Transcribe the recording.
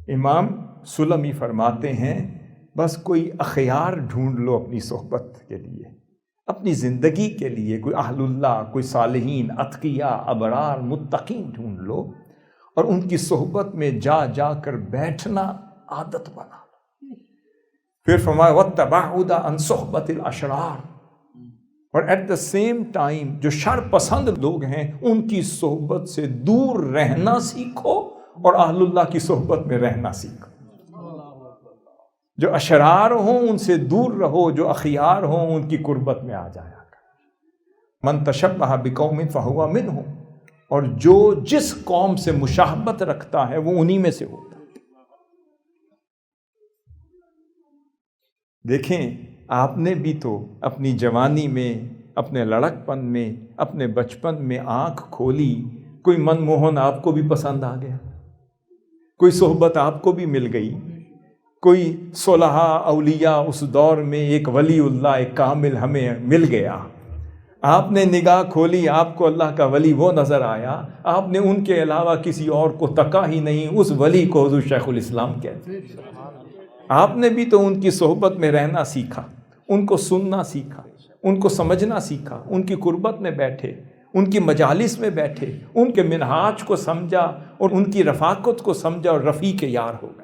امام سلمی فرماتے ہیں بس کوئی اخیار ڈھونڈ لو اپنی صحبت کے لیے، اپنی زندگی کے لیے، کوئی اہل اللہ، کوئی صالحین، اتقیاء، ابرار، متقین ڈھونڈ لو اور ان کی صحبت میں جا جا کر بیٹھنا عادت بنا لو۔ پھر فرمایا وَالتَّبَعُدَ عَنْ صُحْبَةِ الْأَشْرَارِ، اور ایٹ دا سیم ٹائم جو شر پسند لوگ ہیں ان کی صحبت سے دور رہنا سیکھو اور اہل اللہ کی صحبت میں رہنا سیکھو۔ جو اشرار ہوں ان سے دور رہو، جو اخیار ہوں ان کی قربت میں آ جایا کر۔ من تشبہ بقوم فہو منہم، اور جو جس قوم سے مشابہت رکھتا ہے وہ انہی میں سے ہوتا ہے۔ دیکھیں آپ نے بھی تو اپنی جوانی میں، اپنے لڑکپن میں، اپنے بچپن میں آنکھ کھولی، کوئی من موہن آپ کو بھی پسند آ گیا، کوئی صحبت آپ کو بھی مل گئی، کوئی صلحاء اولیاء اس دور میں ایک ولی اللہ، ایک کامل ہمیں مل گیا، آپ نے نگاہ کھولی، آپ کو اللہ کا ولی وہ نظر آیا، آپ نے ان کے علاوہ کسی اور کو تکا ہی نہیں، اس ولی کو حضور شیخ الاسلام کہتے ہیں۔ آپ نے بھی تو ان کی صحبت میں رہنا سیکھا، ان کو سننا سیکھا، ان کو سمجھنا سیکھا، ان کی قربت میں بیٹھے، ان کی مجالس میں بیٹھے، ان کے منہاج کو سمجھا اور ان کی رفاقت کو سمجھا اور رفیق یار ہو گئے۔